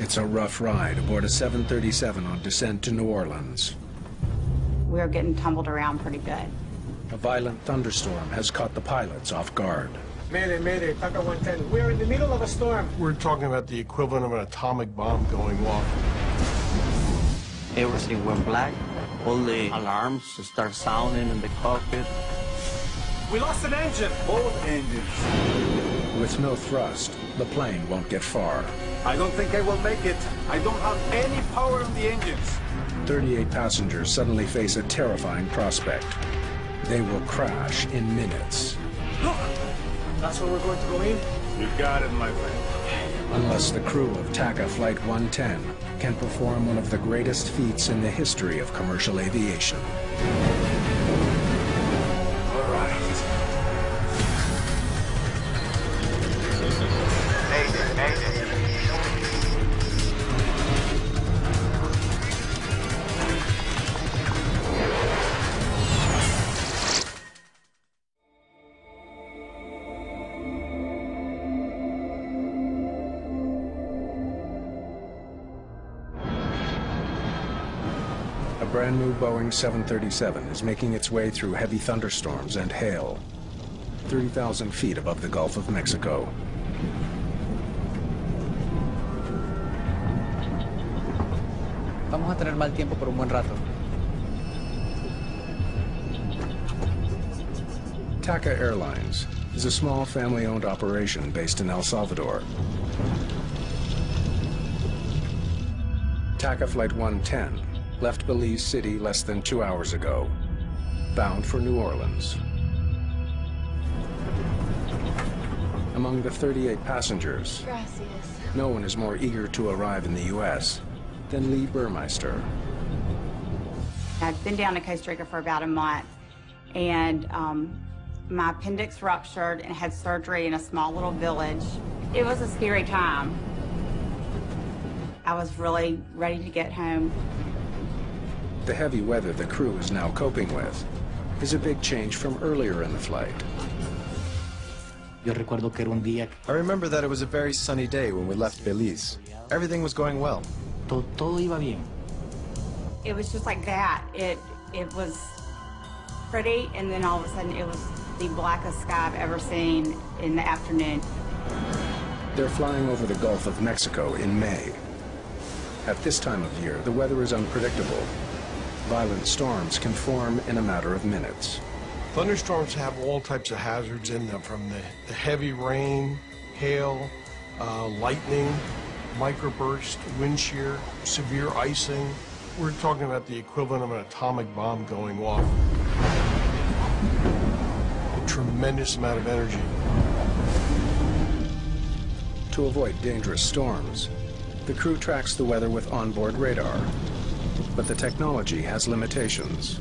It's a rough ride aboard a 737 on descent to New Orleans. We were getting tumbled around pretty good. A violent thunderstorm has caught the pilots off guard. Mayday, Taka 110. We're in the middle of a storm. We're talking about the equivalent of an atomic bomb going off. Everything went black. All the alarms start sounding in the cockpit. We lost an engine. Both engines. With no thrust, the plane won't get far. I don't think I will make it. I don't have any power in the engines. 38 passengers suddenly face a terrifying prospect. They will crash in minutes. Look! That's where we're going to go in? You got it, my friend. Unless the crew of TACA Flight 110 can perform one of the greatest feats in the history of commercial aviation. All right. Mayday. A brand new Boeing 737 is making its way through heavy thunderstorms and hail, 30,000 feet above the Gulf of Mexico. Vamos a tener mal tiempo por un buen rato. TACA Airlines is a small family-owned operation based in El Salvador. TACA Flight 110 left Belize City less than 2 hours ago, bound for New Orleans. Among the 38 passengers, Gracias. no one is more eager to arrive in the U.S. than Lee Burmeister. I'd been down to Costa Rica for about a month, and my appendix ruptured and had surgery in a small little village. It was a scary time. I was really ready to get home. The heavy weather the crew is now coping with is a big change from earlier in the flight. Yo recuerdo que era un día. I remember that it was a very sunny day when we left Belize. Everything was going well. Todo iba bien. It was just like that. It was pretty, and then all of a sudden it was the blackest sky I've ever seen in the afternoon. They're flying over the Gulf of Mexico in May. At this time of year, the weather is unpredictable. Violent storms can form in a matter of minutes. Thunderstorms have all types of hazards in them, from the heavy rain, hail, lightning, microburst, wind shear, severe icing. We're talking about the equivalent of an atomic bomb going off. A tremendous amount of energy. To avoid dangerous storms, the crew tracks the weather with onboard radar. But the technology has limitations.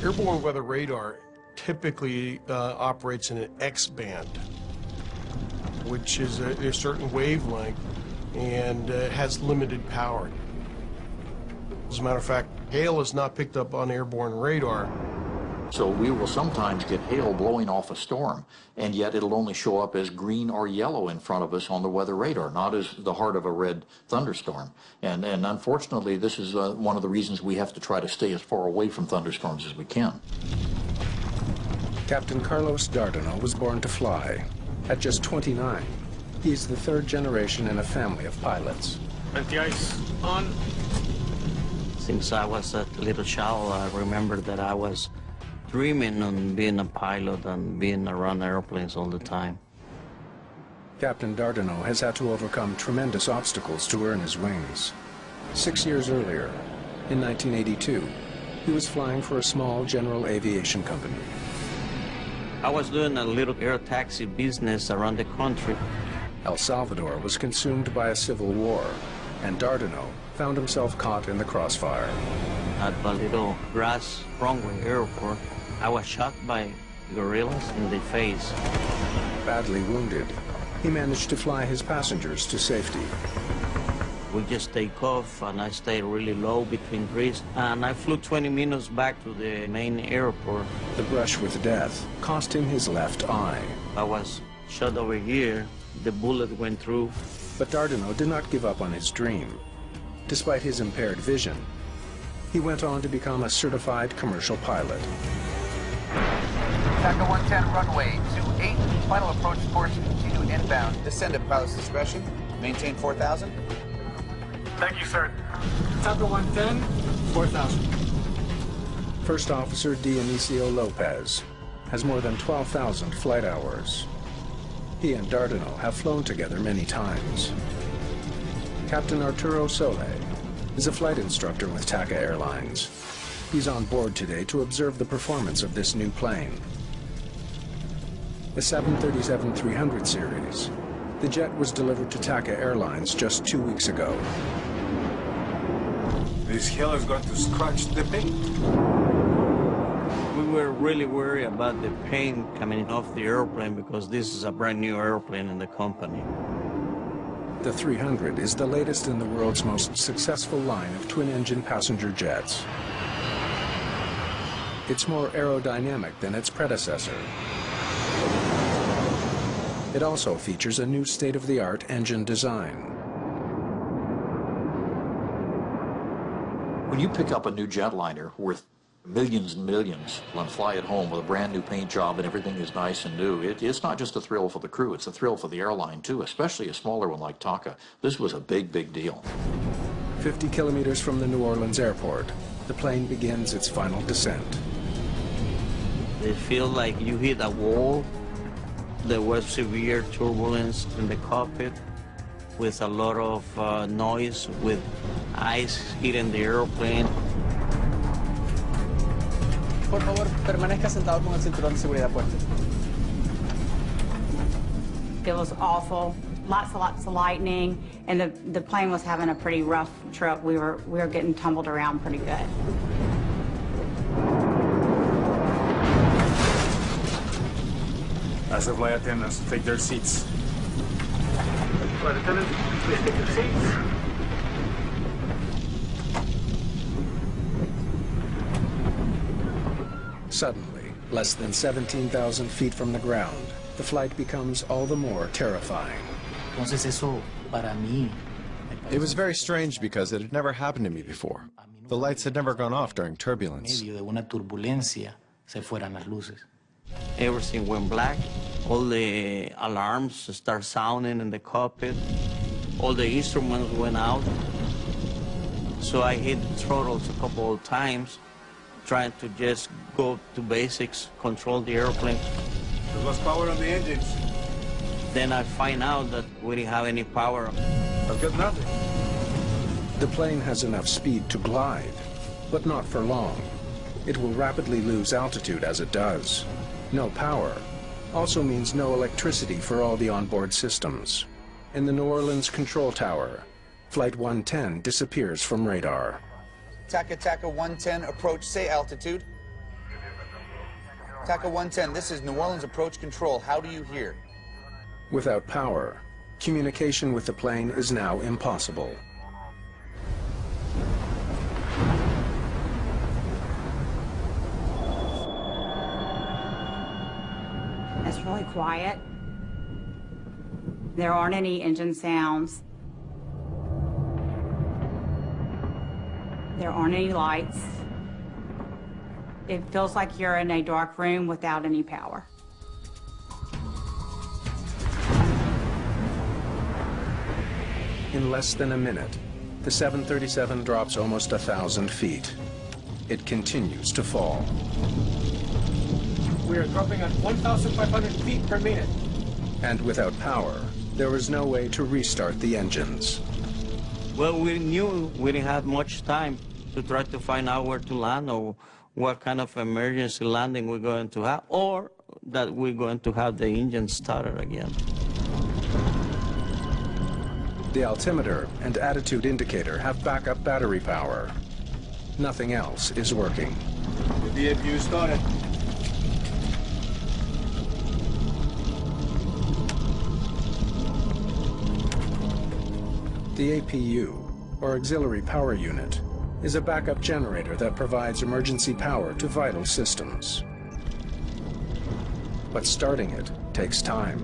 Airborne weather radar typically operates in an X band, which is a certain wavelength and has limited power. As a matter of fact, hail is not picked up on airborne radar. So we will sometimes get hail blowing off a storm, and yet it'll only show up as green or yellow in front of us on the weather radar, not as the heart of a red thunderstorm. And unfortunately, this is one of the reasons we have to try to stay as far away from thunderstorms as we can. Captain Carlos Dardano was born to fly. At just 29, he's the third generation in a family of pilots. Anti-ice on. Since I was a little child, I remember that I was dreaming on being a pilot and being around airplanes all the time. Captain Dardano has had to overcome tremendous obstacles to earn his wings. 6 years earlier, in 1982, he was flying for a small general aviation company. I was doing a little air taxi business around the country. El Salvador was consumed by a civil war, and Dardano found himself caught in the crossfire. At a little grass runway airport, I was shot by guerrillas in the face. Badly wounded, he managed to fly his passengers to safety. We just take off, and I stayed really low between trees, and I flew 20 minutes back to the main airport. The brush with death cost him his left eye. I was shot over here. The bullet went through. But Dardano did not give up on his dream. Despite his impaired vision, he went on to become a certified commercial pilot. Taka 110 runway 28, final approach course, continue inbound. Descend at pilot's discretion, maintain 4,000. Thank you, sir. Taka 110, 4,000. First Officer Dionisio Lopez has more than 12,000 flight hours. He and Dardano have flown together many times. Captain Arturo Sole is a flight instructor with Taka Airlines. He's on board today to observe the performance of this new plane. The 737-300 series. The jet was delivered to Taka Airlines just 2 weeks ago. This hell is going to scratch the paint. We were really worried about the paint coming off the airplane because this is a brand new airplane in the company. The 300 is the latest in the world's most successful line of twin-engine passenger jets. It's more aerodynamic than its predecessor. It also features a new state-of-the-art engine design. When you pick up a new jetliner worth millions and millions and fly it home with a brand new paint job and everything is nice and new, it's not just a thrill for the crew, it's a thrill for the airline too, especially a smaller one like Taka. This was a big, big deal. 50 kilometers from the New Orleans airport, the plane begins its final descent. It feels like you hit a wall. There was severe turbulence in the cockpit with a lot of noise, with ice hitting the airplane. Por favor, permanezca sentado con el cinturón de seguridad puesto. It was awful. Lots of lightning, and the plane was having a pretty rough trip. We were getting tumbled around pretty good. As the flight attendants take their seats. Flight attendants, please take your seats. Suddenly, less than 17,000 feet from the ground, the flight becomes all the more terrifying. Entonces eso, para mí... It was very strange because it had never happened to me before. The lights had never gone off during turbulence. medio de una turbulencia se fueran las luces. Everything went black. All the alarms start sounding in the cockpit. All the instruments went out. So I hit the throttles a couple of times, trying to just go to basics, control the airplane. We lost power on the engines. Then I find out that we didn't have any power. I've got nothing. The plane has enough speed to glide, but not for long. It will rapidly lose altitude as it does. No power also means no electricity for all the onboard systems. In the New Orleans control tower, Flight 110 disappears from radar. Taka 110, approach, say altitude. Taka 110, this is New Orleans approach control. How do you hear? Without power, communication with the plane is now impossible. It's really quiet. There aren't any engine sounds. There aren't any lights. It feels like you're in a dark room without any power. In less than a minute, the 737 drops almost 1,000 feet. It continues to fall. We are dropping at 1,500 feet per minute. And without power, there was no way to restart the engines. Well, we knew we didn't have much time to try to find out where to land or what kind of emergency landing we're going to have, or that we're going to have the engine started again. The altimeter and attitude indicator have backup battery power. Nothing else is working. The DFU started. The APU, or Auxiliary Power Unit, is a backup generator that provides emergency power to vital systems. But starting it takes time.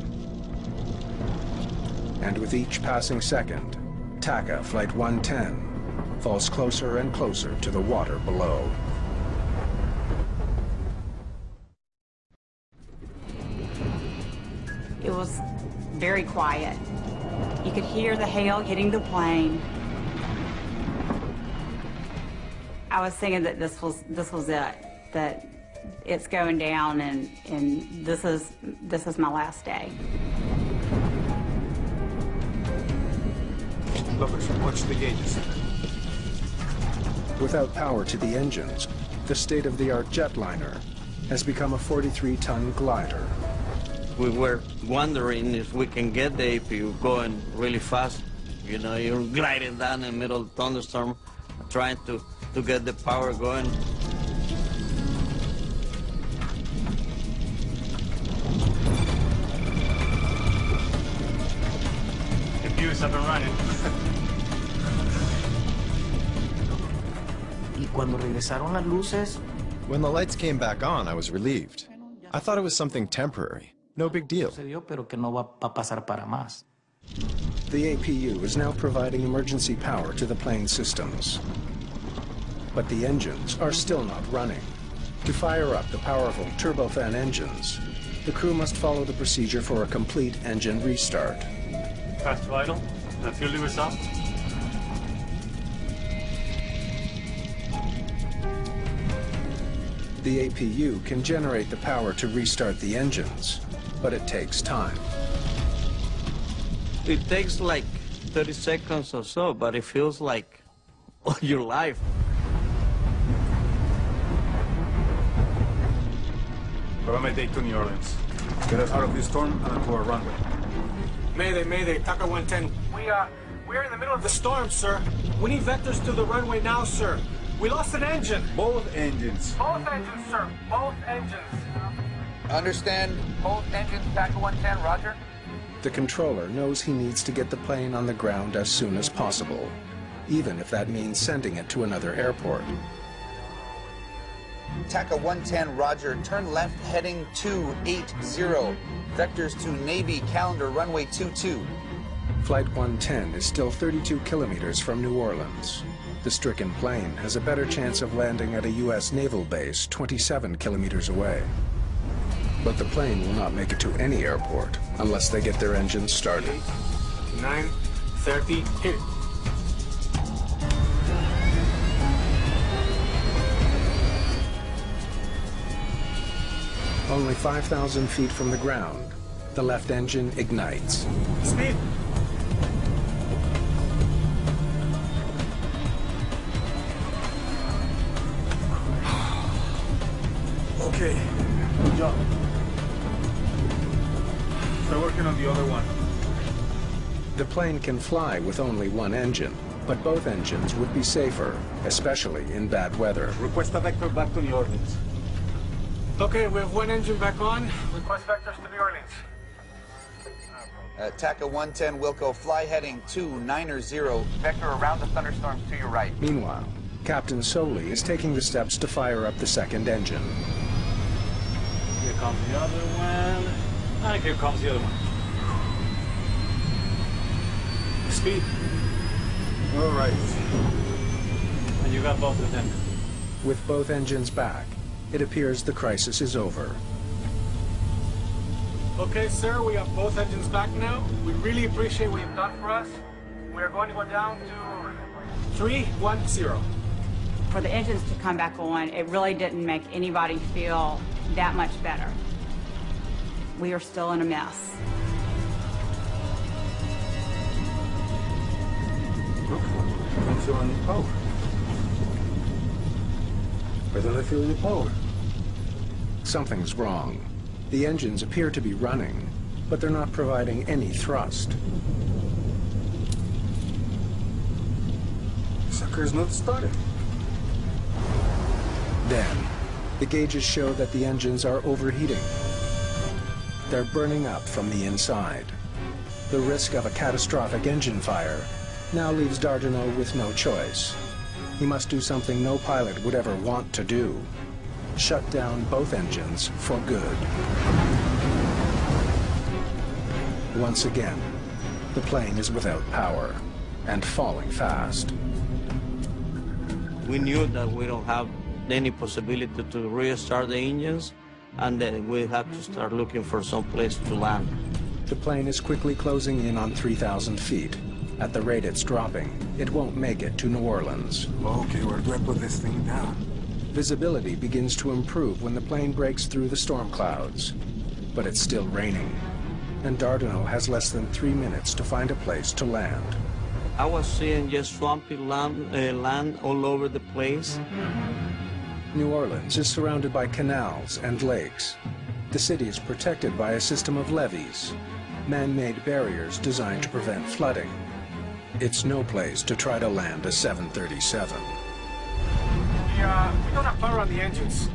And with each passing second, TACA Flight 110 falls closer and closer to the water below. It was very quiet. You could hear the hail hitting the plane. I was thinking that this was it, that it's going down, and this is my last day. Watch the gauges. Without power to the engines, the state-of-the-art jetliner has become a 43-ton glider. We were wondering if we can get the APU going really fast. You know, you're gliding down in the middle of the thunderstorm, trying to get the power going. The view's up and running. Y cuando regresaron las luces, When the lights came back on, I was relieved. I thought it was something temporary. No big deal. sucedió, pero que no va a pasar para más. The APU is now providing emergency power to the plane systems. But the engines are still not running. To fire up the powerful turbofan engines, the crew must follow the procedure for a complete engine restart. Fast vital. Fuel levers up. The APU can generate the power to restart the engines, but it takes time. It takes like 30 seconds or so, but it feels like all your life. Programa day to New Orleans. Get us out of this storm and onto our runway. Mayday, Mayday, TACA 110. We're in the middle of the storm, sir. We need vectors to the runway now, sir. We lost an engine. Both engines. Both engines, sir. Both engines. Understand both engines, TACA 110, roger. The controller knows he needs to get the plane on the ground as soon as possible, even if that means sending it to another airport. TACA 110, roger. Turn left heading 280. Vectors to Navy calendar runway 22. Flight 110 is still 32 kilometers from New Orleans. The stricken plane has a better chance of landing at a U.S. naval base 27 kilometers away. But the plane will not make it to any airport unless they get their engines started. 9:30, hit it. Only 5,000 feet from the ground, the left engine ignites. Speed. Okay. Good job. Start working on the other one. The plane can fly with only one engine, but both engines would be safer, especially in bad weather. Request a vector back to New Orleans. Okay, we have one engine back on. Request vectors to New Orleans. TACA 110, Wilco, fly heading 290. Vector around the thunderstorms to your right. Meanwhile, Captain Soley is taking the steps to fire up the second engine. Here comes the other one. And here comes the other one. Speed. All right. And you got both of them. With both engines back, it appears the crisis is over. Okay, sir, we have both engines back now. We really appreciate what you've done for us. We are going to go down to 310. For the engines to come back on, it really didn't make anybody feel that much better. We are still in a mess. Look, I'm feeling the power. Why don't I feel the power? Something's wrong. The engines appear to be running, but they're not providing any thrust. Sucker's not starting. Then, the gauges show that the engines are overheating. They're burning up from the inside. The risk of a catastrophic engine fire now leaves Dardanel with no choice. He must do something no pilot would ever want to do: shut down both engines for good. Once again, The plane is without power and falling fast. We knew that we don't have any possibility to restart the engines, and then we had to start looking for some place to land. The plane is quickly closing in on 3,000 feet. At the rate it's dropping, it won't make it to New Orleans. Okay, where do I put this thing down? Visibility begins to improve when the plane breaks through the storm clouds. But it's still raining, and Dardanel has less than 3 minutes to find a place to land. I was seeing just swampy land all over the place. New Orleans is surrounded by canals and lakes. The city is protected by a system of levees, man-made barriers designed to prevent flooding. It's no place to try to land a 737. We don't have power on the engines.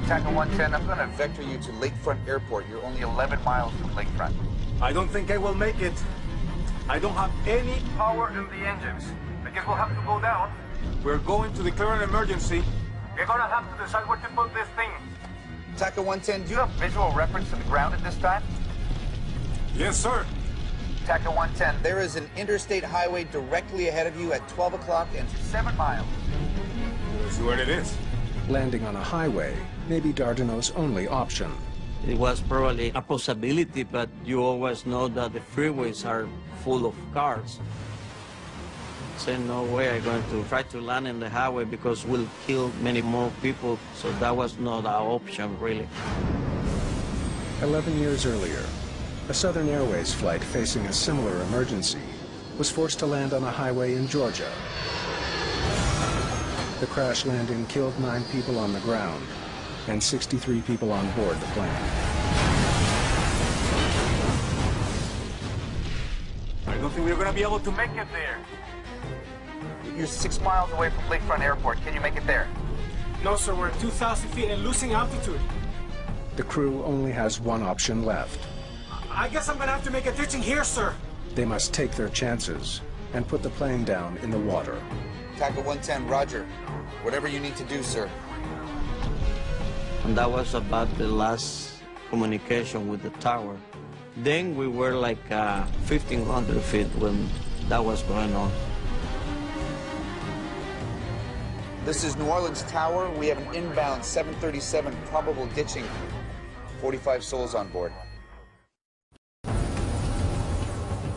TACA 110, I'm going to vector you to Lakefront Airport. You're only 11 miles from Lakefront. I don't think I will make it. I don't have any power in the engines. I guess we'll have to go down. We're going to declare an emergency. We're going to have to decide where to put this thing. TACA 110, do you have visual reference to the ground at this time? Yes, sir. TACA 110, there is an interstate highway directly ahead of you at 12 o'clock and 7 miles. Let's see what it is. Landing on a highway may be Dardanel's only option. It was probably a possibility, but you always know that the freeways are full of cars. So no way I'm going to try to land in the highway because we'll kill many more people. So that was not our option, really. 11 years earlier, a Southern Airways flight facing a similar emergency was forced to land on a highway in Georgia. The crash landing killed 9 people on the ground and 63 people on board the plane. I don't think we're going to be able to make it there. You're 6 miles away from Lakefront Airport. Can you make it there? No, sir. We're at 2,000 feet and losing altitude. The crew only has one option left. I guess I'm going to have to make a ditching here, sir. They must take their chances and put the plane down in the water. TACA 110, roger. Whatever you need to do, sir. And that was about the last communication with the tower. Then we were like 1,500 feet when that was going on. This is New Orleans Tower. We have an inbound 737 probable ditching. 45 souls on board.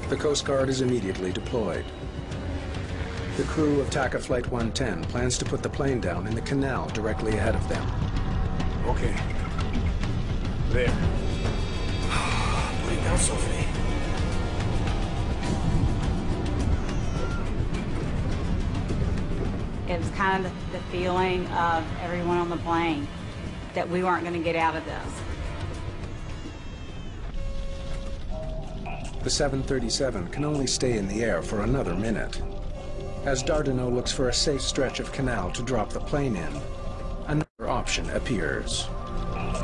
The Coast Guard is immediately deployed. The crew of TACA Flight 110 plans to put the plane down in the canal directly ahead of them. Okay. There. Put it down, Sophie. It was kind of the feeling of everyone on the plane that we weren't going to get out of this. The 737 can only stay in the air for another minute. As Dardanel looks for a safe stretch of canal to drop the plane in, another option appears.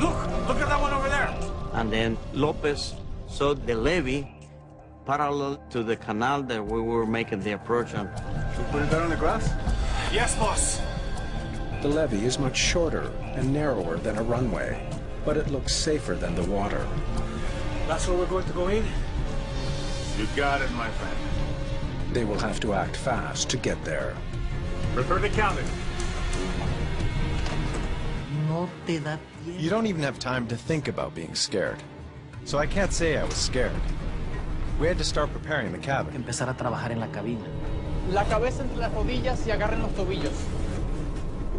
Look at that one over there. And then Lopez saw the levee parallel to the canal that we were making the approach on. Should we put it down on the grass? Yes, boss. The levee is much shorter and narrower than a runway, but it looks safer than the water. That's where we're going to go in? You got it, my friend. They will have to act fast to get there. Prepare the cabin. You don't even have time to think about being scared. So I can't say I was scared. We had to start preparing the cabin. Empezar a trabajar en la cabina. La cabeza entre las rodillas y agarren los tobillos.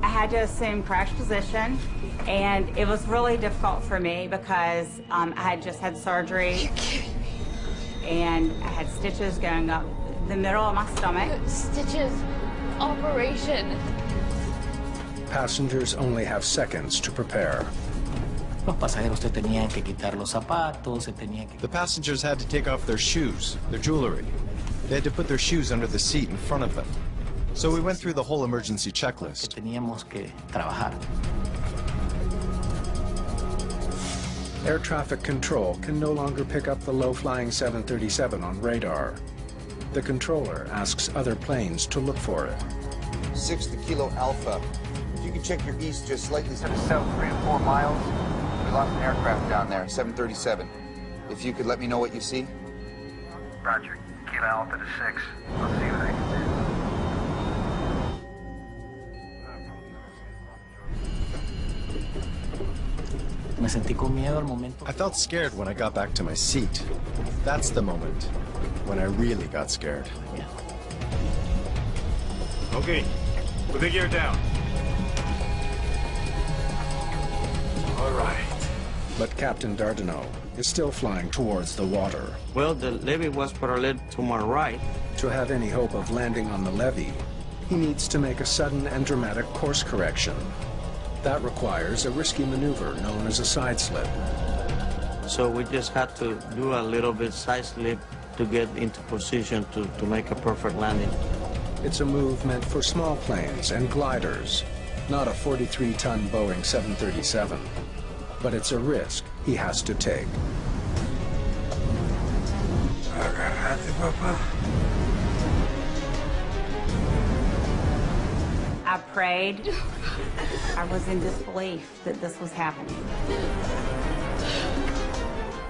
I had to assume crash position, and it was really difficult for me because I had just had surgery, and I had stitches going up the middle of my stomach. Stitches. Operation. Passengers only have seconds to prepare. Los pasajeros se tenían que quitar los zapatos, se tenían que... The passengers had to take off their shoes, their jewelry. They had to put their shoes under the seat in front of them. So we went through the whole emergency checklist. Teníamos que trabajar. Air traffic control can no longer pick up the low-flying 737 on radar. The controller asks other planes to look for it. 6 to Kilo Alpha. If you could check your east just slightly to the south 3 to 4 miles, we lost an aircraft down there, 737. If you could let me know what you see. Roger. Kilo Alpha to 6. I'll see what I can Me sentí con miedo al momento. I felt scared when I got back to my seat. That's the moment when I really got scared. Yeah. Okay, put the gear down. All right. But Captain Dardano is still flying towards the water. Well, the levee was parallel to my right. To have any hope of landing on the levee, he needs to make a sudden and dramatic course correction. That requires a risky maneuver known as a side slip. So we just had to do a little bit side slip to get into position to make a perfect landing. It's a move meant for small planes and gliders, not a 43-ton Boeing 737. But it's a risk he has to take. Agarrate, papá. I prayed. I was in disbelief that this was happening.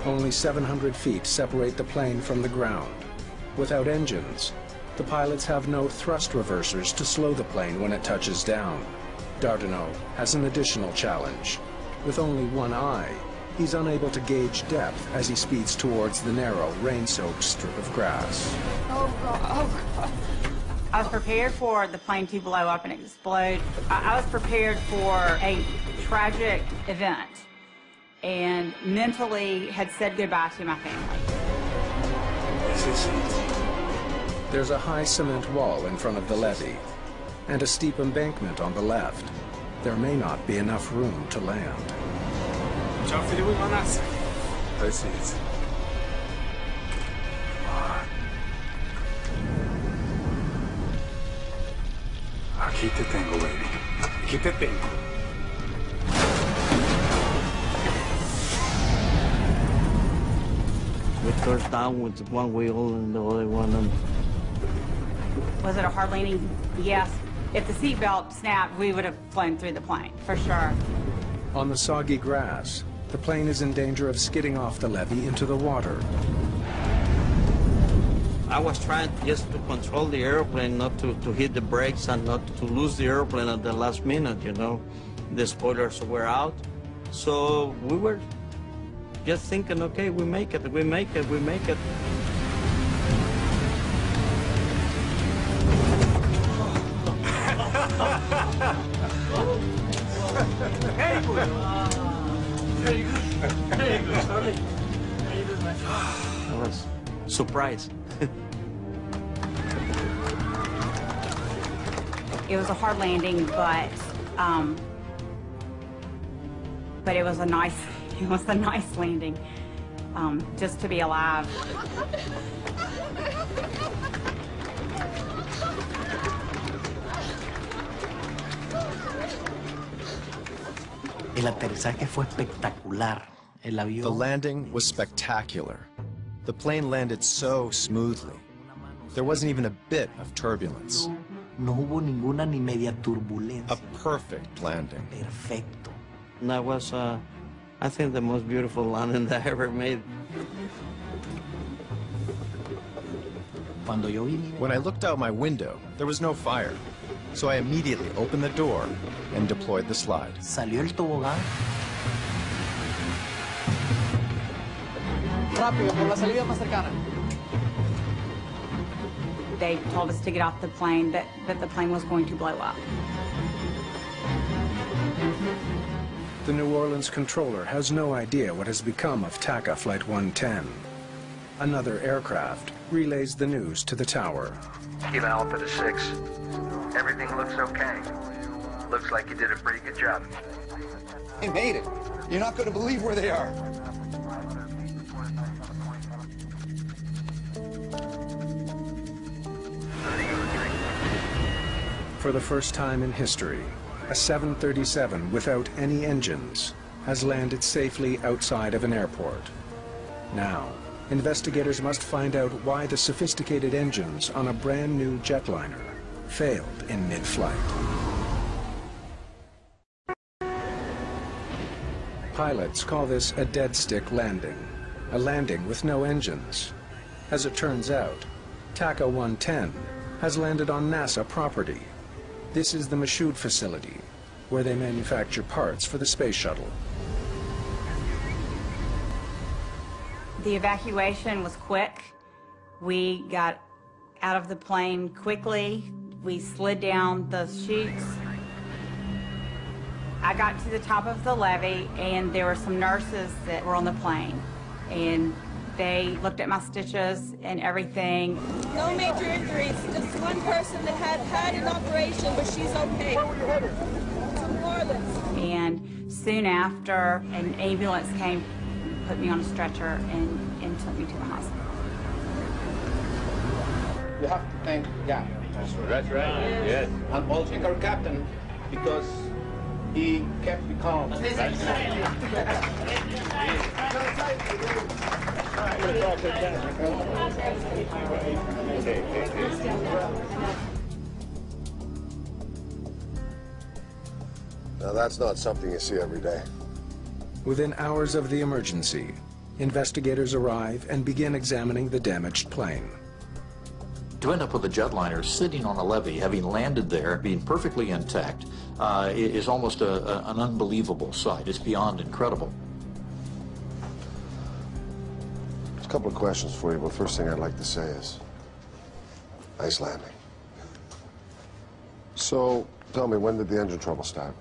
Only 700 feet separate the plane from the ground. Without engines, the pilots have no thrust reversers to slow the plane when it touches down. Dardano has an additional challenge. With only one eye, he's unable to gauge depth as he speeds towards the narrow, rain-soaked strip of grass. Oh, God. Oh, God. I was prepared for the plane to blow up and explode. I was prepared for a tragic event and mentally had said goodbye to my family. There's a high cement wall in front of the levee and a steep embankment on the left. There may not be enough room to land. I see it. Aquí te tengo, baby. Aquí te tengo. We touched down with one wheel and the other one. Was it a hard landing? Yes. If the seatbelt snapped, we would have flown through the plane, for sure. On the soggy grass, the plane is in danger of skidding off the levee into the water. I was trying just to control the airplane, not to hit the brakes and not to lose the airplane at the last minute, you know. The spoilers were out. So we were just thinking, okay, we make it, we make it, we make it. Very good. Very good. Very good. Sorry. I was surprised. It was a hard landing, but it was a nice landing. Just to be alive. El aterrizaje fue espectacular. El avión. The landing was spectacular. The plane landed so smoothly. There wasn't even a bit of turbulence. No hubo ninguna ni media turbulencia. A perfect landing. Perfecto. And that was, I think, the most beautiful landing that I ever made. Cuando yo vi When I looked out my window, there was no fire. So I immediately opened the door and deployed the slide. Salió el tobogán. Rápido, por la salida más cercana. They told us to get off the plane, that the plane was going to blow up. The New Orleans controller has no idea what has become of TACA Flight 110. Another aircraft relays the news to the tower. Kilo Alpha to 6. Everything looks okay. Looks like you did a pretty good job. They made it. You're not going to believe where they are. For the first time in history, a 737 without any engines has landed safely outside of an airport. Now, investigators must find out why the sophisticated engines on a brand new jetliner failed in mid-flight. Pilots call this a dead stick landing, a landing with no engines. As it turns out, TACA 110 has landed on NASA property. This is the Michoud facility, where they manufacture parts for the space shuttle. The evacuation was quick. We got out of the plane quickly. We slid down the chutes. I got to the top of the levee, and there were some nurses that were on the plane. And they looked at my stitches and everything. No major injuries, just one person that had an operation, but she's okay. Where were you headed? To New Orleans. And soon after, an ambulance came, put me on a stretcher, and took me to the hospital. You have to thank God. That's right. Yes. And also our captain, because he kept me calm. Now that's not something you see every day. Within hours of the emergency, investigators arrive and begin examining the damaged plane. To end up with a jetliner sitting on a levee, having landed there, being perfectly intact, is almost an unbelievable sight. It's beyond incredible. There's a couple of questions for you, but first thing I'd like to say is, nice landing. So, tell me, when did the engine trouble start?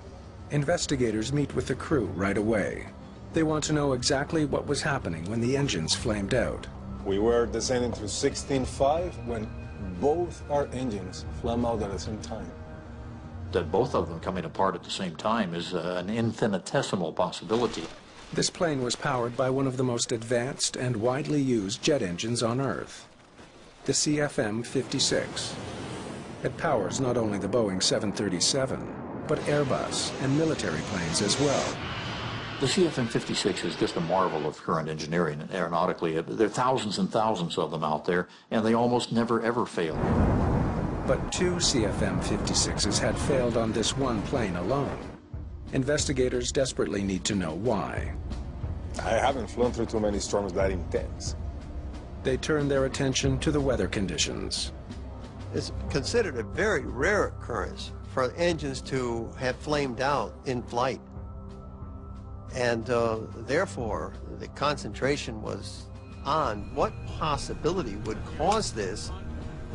Investigators meet with the crew right away. They want to know exactly what was happening when the engines flamed out. We were descending through 16.5 when both our engines flamed out at the same time. That both of them coming apart at the same time is an infinitesimal possibility. This plane was powered by one of the most advanced and widely used jet engines on Earth, the CFM56. It powers not only the Boeing 737, but Airbus and military planes as well. The CFM56 is just a marvel of current engineering and aeronautically. There are thousands and thousands of them out there, and they almost never ever fail. But 2 CFM56s had failed on this one plane alone. Investigators desperately need to know why. I haven't flown through too many storms that intense. They turn their attention to the weather conditions. It's considered a very rare occurrence for engines to have flamed out in flight. And therefore, the concentration was on what possibility would cause this.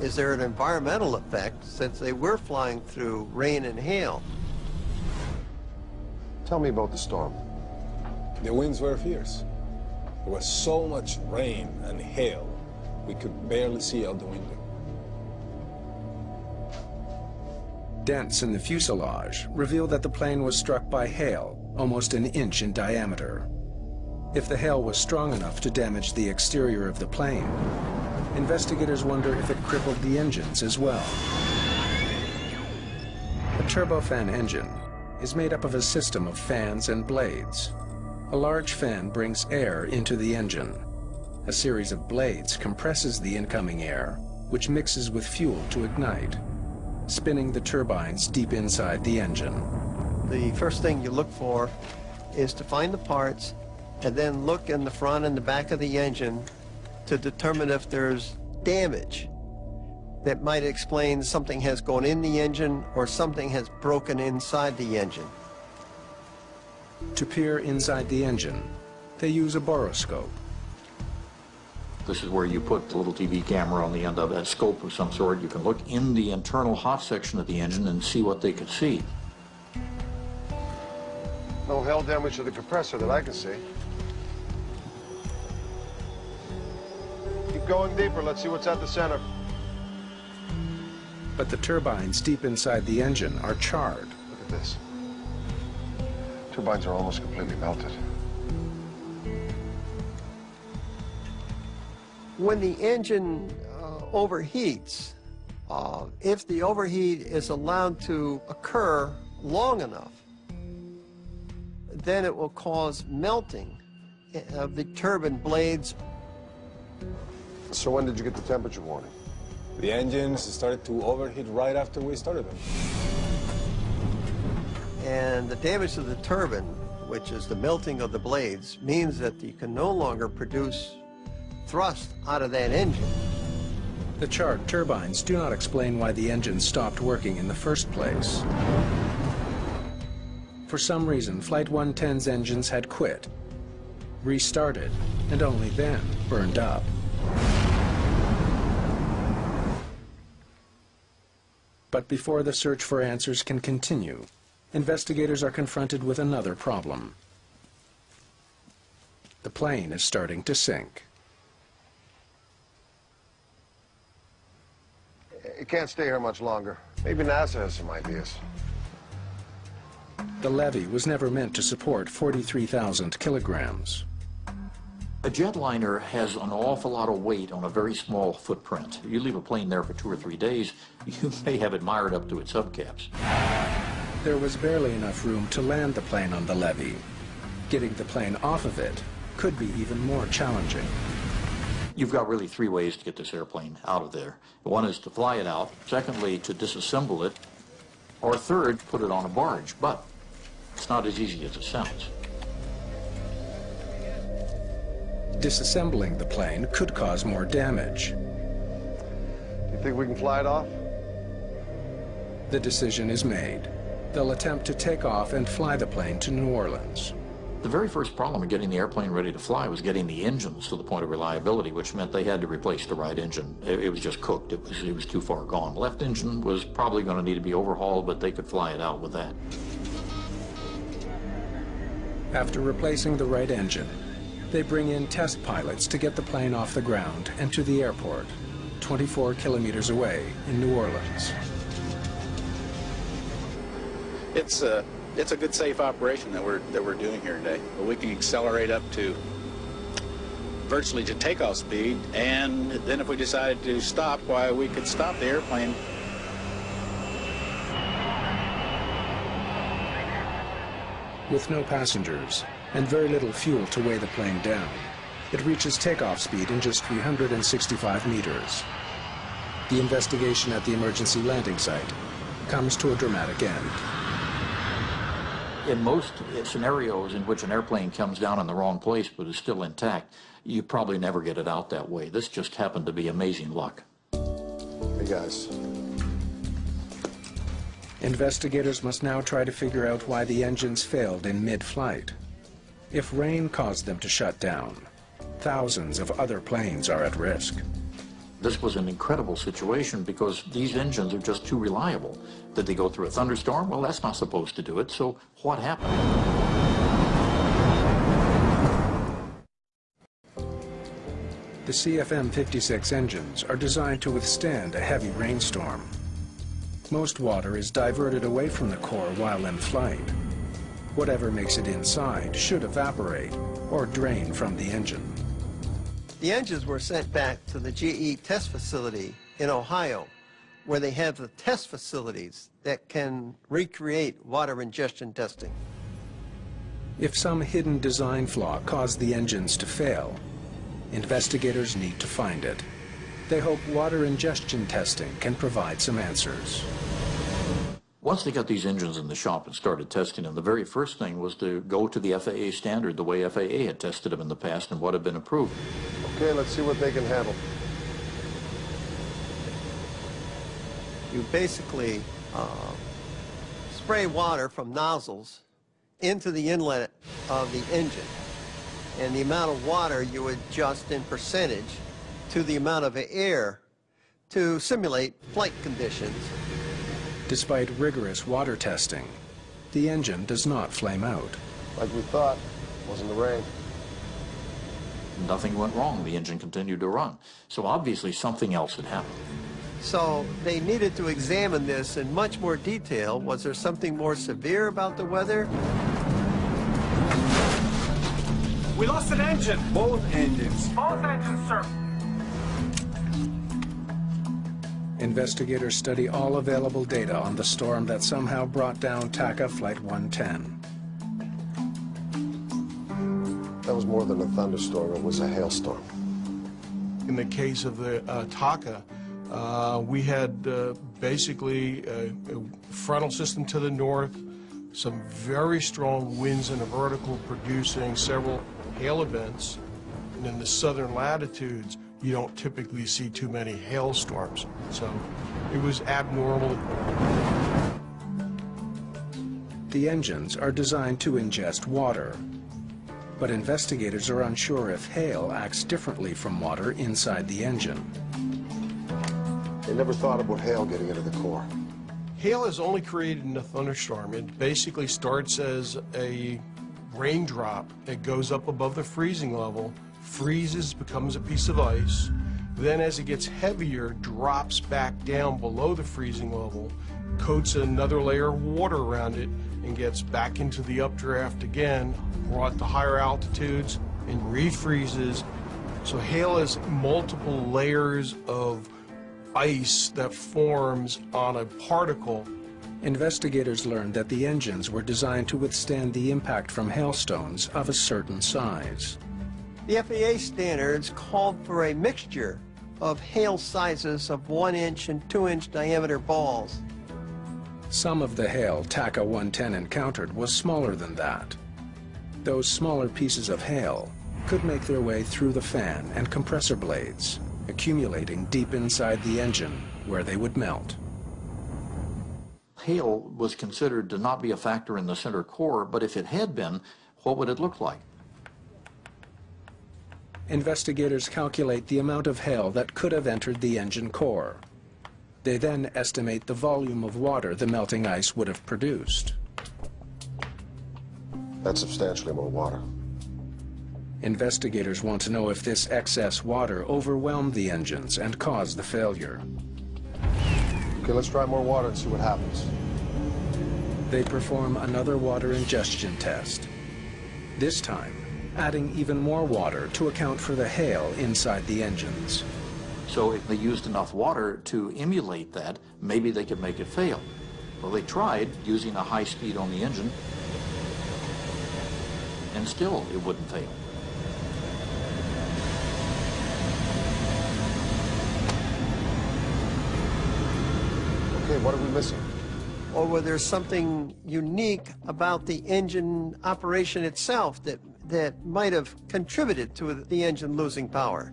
Is there an environmental effect, since they were flying through rain and hail? Tell me about the storm. The winds were fierce. There was so much rain and hail, we could barely see out the window. Dents in the fuselage reveal that the plane was struck by hail, almost an inch in diameter. If the hail was strong enough to damage the exterior of the plane, investigators wonder if it crippled the engines as well. A turbofan engine is made up of a system of fans and blades. A large fan brings air into the engine. A series of blades compresses the incoming air, which mixes with fuel to ignite, spinning the turbines deep inside the engine. The first thing you look for is to find the parts and then look in the front and the back of the engine to determine if there's damage that might explain something has gone in the engine or something has broken inside the engine. To peer inside the engine, they use a borescope. This is where you put the little TV camera on the end of a scope of some sort. You can look in the internal hot section of the engine and see what they could see. No hail damage to the compressor that I can see. Keep going deeper. Let's see what's at the center. But the turbines deep inside the engine are charred. Look at this. Turbines are almost completely melted. When the engine overheats, if the overheat is allowed to occur long enough, then it will cause melting of the turbine blades. So when did you get the temperature warning? The engines started to overheat right after we started them. And the damage to the turbine, which is the melting of the blades, means that you can no longer produce thrust out of that engine. The chart turbines do not explain why the engine stopped working in the first place. For some reason, Flight 110's engines had quit, restarted, and only then burned up. But before the search for answers can continue, investigators are confronted with another problem. The plane is starting to sink. It can't stay here much longer. Maybe NASA has some ideas. The levee was never meant to support 43,000 kilograms. A jetliner has an awful lot of weight on a very small footprint. You leave a plane there for 2 or 3 days, you may have it mired up to its hubcaps. There was barely enough room to land the plane on the levee. Getting the plane off of it could be even more challenging. You've got really 3 ways to get this airplane out of there. One is to fly it out, secondly to disassemble it, or third, put it on a barge. But it's not as easy as it sounds. Disassembling the plane could cause more damage. Do you think we can fly it off? The decision is made. They'll attempt to take off and fly the plane to New Orleans. The very first problem in getting the airplane ready to fly was getting the engines to the point of reliability, which meant they had to replace the right engine. It was just cooked. It was too far gone. Left engine was probably going to need to be overhauled, but they could fly it out with that. After replacing the right engine, they bring in test pilots to get the plane off the ground and to the airport, 24 kilometers away in New Orleans. It's a good, safe operation that we're doing here today. We can accelerate up to virtually to takeoff speed, and then if we decided to stop, why, we could stop the airplane. With no passengers and very little fuel to weigh the plane down, it reaches takeoff speed in just 365 meters. The investigation at the emergency landing site comes to a dramatic end. In most scenarios in which an airplane comes down in the wrong place but is still intact, you probably never get it out that way. This just happened to be amazing luck. Hey guys. Investigators must now try to figure out why the engines failed in mid-flight. If rain caused them to shut down, thousands of other planes are at risk. This was an incredible situation because these engines are just too reliable. Did they go through a thunderstorm? Well, that's not supposed to do it, so what happened? The CFM56 engines are designed to withstand a heavy rainstorm. Most water is diverted away from the core while in flight. Whatever makes it inside should evaporate or drain from the engine. The engines were sent back to the GE test facility in Ohio, where they have the test facilities that can recreate water ingestion testing. If some hidden design flaw caused the engines to fail, investigators need to find it. They hope water ingestion testing can provide some answers. Once they got these engines in the shop and started testing them, the very first thing was to go to the FAA standard, the way FAA had tested them in the past and what had been approved. Okay, let's see what they can handle. You basically spray water from nozzles into the inlet of the engine, and the amount of water you adjust in percentage to the amount of air to simulate flight conditions. Despite rigorous water testing, the engine does not flame out. Like we thought, wasn't the rain. Nothing went wrong. The engine continued to run. So obviously something else had happened. So they needed to examine this in much more detail. Was there something more severe about the weather? We lost an engine. Both engines. Both engines, sir. Investigators study all available data on the storm that somehow brought down TACA Flight 110. That was more than a thunderstorm, it was a hailstorm. In the case of the TACA, we had basically a frontal system to the north, some very strong winds in a vertical producing several hail events. And in the southern latitudes, you don't typically see too many hailstorms. So it was abnormal. The engines are designed to ingest water, but investigators are unsure if hail acts differently from water inside the engine. They never thought about hail getting into the core. Hail is only created in a thunderstorm. It basically starts as a raindrop. It goes up above the freezing level, freezes, becomes a piece of ice. Then as it gets heavier, drops back down below the freezing level, coats another layer of water around it, and gets back into the updraft again, brought to higher altitudes, and refreezes. So hail is multiple layers of ice that forms on a particle. Investigators learned that the engines were designed to withstand the impact from hailstones of a certain size. The FAA standards called for a mixture of hail sizes of 1-inch and 2-inch diameter balls. Some of the hail TACA 110 encountered was smaller than that. Those smaller pieces of hail could make their way through the fan and compressor blades, accumulating deep inside the engine where they would melt. Hail was considered to not be a factor in the center core, but if it had been, what would it look like? Investigators calculate the amount of hail that could have entered the engine core. They then estimate the volume of water the melting ice would have produced. That's substantially more water. Investigators want to know if this excess water overwhelmed the engines and caused the failure. Okay, let's try more water and see what happens. They perform another water ingestion test. This time, adding even more water to account for the hail inside the engines. So if they used enough water to emulate that, maybe they could make it fail. Well, they tried using a high speed on the engine, and still it wouldn't fail. Okay, what are we missing? Or whether there's something unique about the engine operation itself that might have contributed to the engine losing power.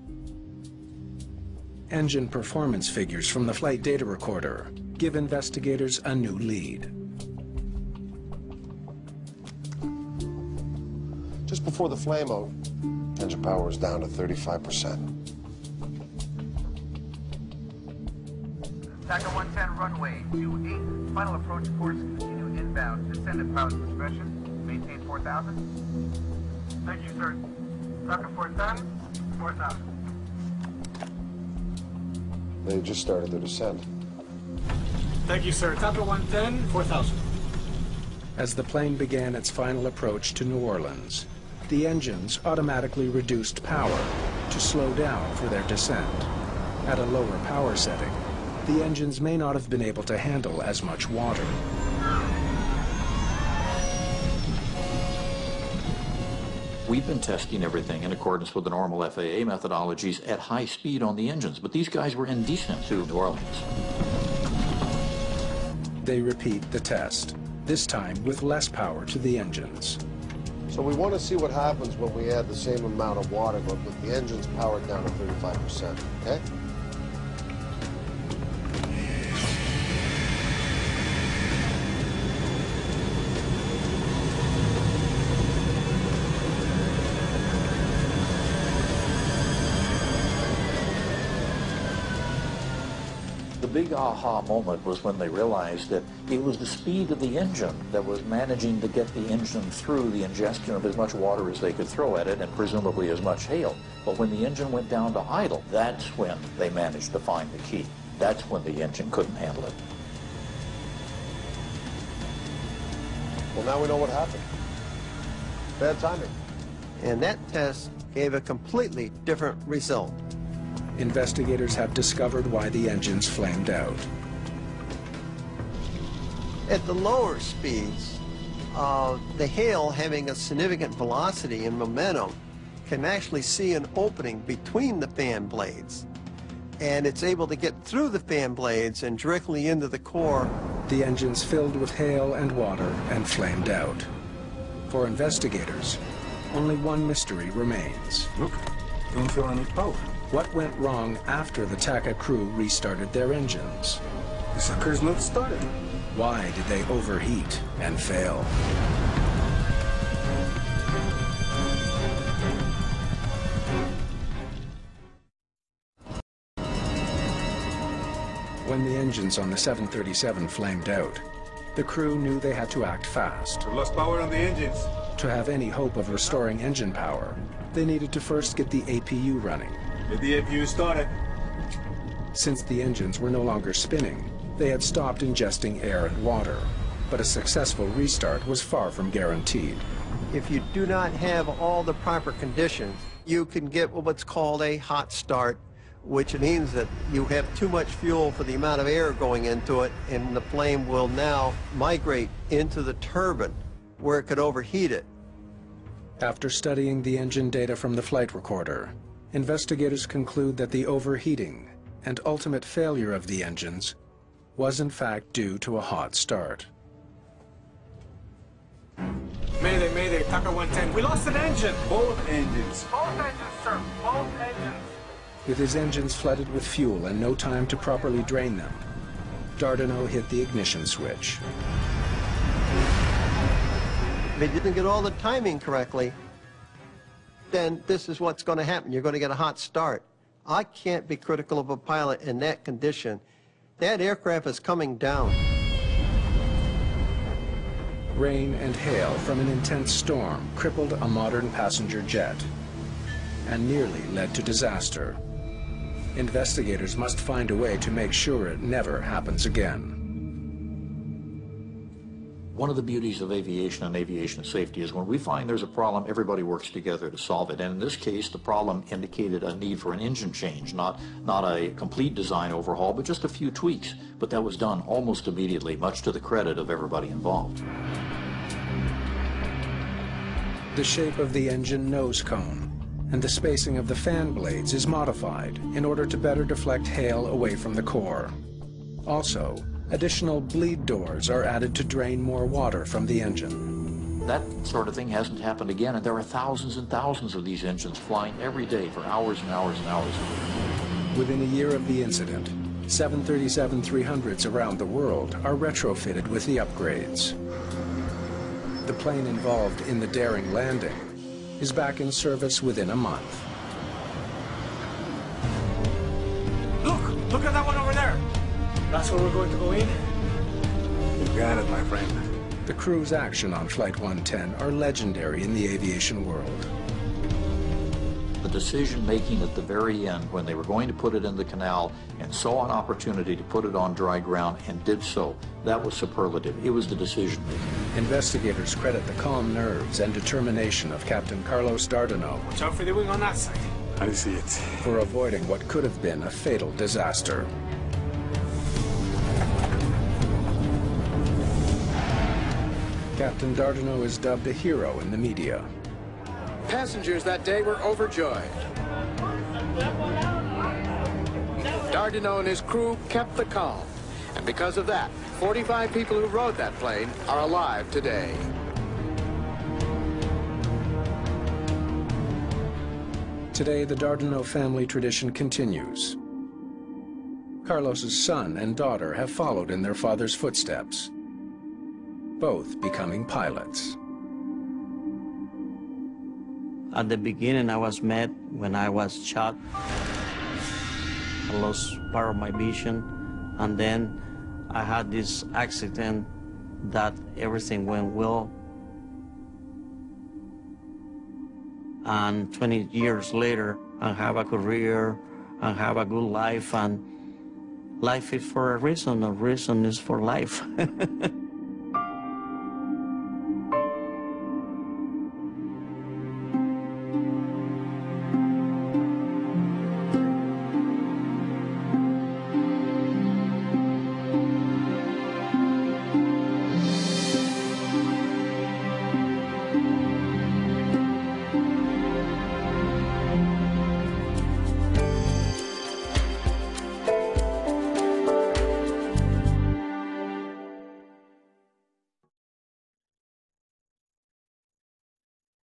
Engine performance figures from the flight data recorder give investigators a new lead. Just before the flame-out, engine power was down to 35%. TACA 110 runway 28, final approach course, continue inbound, descendant power suppression, maintain 4,000. Thank you, sir. TACA 410, 4,000. They just started their descent. Thank you, sir. TACA 110, 4,000. As the plane began its final approach to New Orleans, the engines automatically reduced power to slow down for their descent. At a lower power setting, the engines may not have been able to handle as much water. We've been testing everything in accordance with the normal FAA methodologies at high speed on the engines, but these guys were indecent to New Orleans. They repeat the test, this time with less power to the engines. So we want to see what happens when we add the same amount of water, but with the engines powered down to 35%, okay? The big aha moment was when they realized that it was the speed of the engine that was managing to get the engine through the ingestion of as much water as they could throw at it, and presumably as much hail. But when the engine went down to idle, that's when they managed to find the key. That's when the engine couldn't handle it. Well, now we know what happened. Bad timing. And that test gave a completely different result. Investigators have discovered why the engines flamed out. At the lower speeds, the hail having a significant velocity and momentum can actually see an opening between the fan blades. And it's able to get through the fan blades and directly into the core. The engines filled with hail and water and flamed out. For investigators, only one mystery remains. Don't feel any power. What went wrong after the TACA crew restarted their engines? The sucker's not started. Why did they overheat and fail? When the engines on the 737 flamed out, the crew knew they had to act fast. We lost power on the engines. To have any hope of restoring engine power, they needed to first get the APU running. Get the APU started. Since the engines were no longer spinning, they had stopped ingesting air and water, but a successful restart was far from guaranteed. If you do not have all the proper conditions, you can get what's called a hot start, which means that you have too much fuel for the amount of air going into it, and the flame will now migrate into the turbine where it could overheat it. After studying the engine data from the flight recorder, investigators conclude that the overheating and ultimate failure of the engines was in fact due to a hot start. Mayday, mayday, TACA 110. We lost an engine. Both engines. Both engines, sir. Both engines. With his engines flooded with fuel and no time to properly drain them, Dardano hit the ignition switch. If they didn't get all the timing correctly, then this is what's going to happen. You're going to get a hot start. I can't be critical of a pilot in that condition. That aircraft is coming down. Rain and hail from an intense storm crippled a modern passenger jet and nearly led to disaster. Investigators must find a way to make sure it never happens again. One of the beauties of aviation and aviation safety is when we find there's a problem, everybody works together to solve it. And in this case, the problem indicated a need for an engine change, not a complete design overhaul, but just a few tweaks. But that was done almost immediately, much to the credit of everybody involved. The shape of the engine nose cone and the spacing of the fan blades is modified in order to better deflect hail away from the core. Also, additional bleed doors are added to drain more water from the engine. That sort of thing hasn't happened again, and there are thousands and thousands of these engines flying every day for hours and hours and hours. Within a year of the incident, 737-300s around the world are retrofitted with the upgrades. The plane involved in the daring landing is back in service within a month. Look at that one over there. That's where we're going to go in? You got it, my friend. The crew's action on Flight 110 are legendary in the aviation world. The decision-making at the very end, when they were going to put it in the canal and saw an opportunity to put it on dry ground and did so, that was superlative. It was the decision-making. Investigators credit the calm nerves and determination of Captain Carlos Dardano. Watch out for the wing on that side. I see it. For avoiding what could have been a fatal disaster. Captain Dardano is dubbed a hero in the media. Passengers that day were overjoyed. Dardano and his crew kept the calm, and because of that, 45 people who rode that plane are alive today. Today, the Dardano family tradition continues. Carlos's son and daughter have followed in their father's footsteps, both becoming pilots. At the beginning, I was mad when I was shot. I lost part of my vision, and then I had this accident that everything went well. And 20 years later, I have a career, I have a good life, and life is for a reason is for life.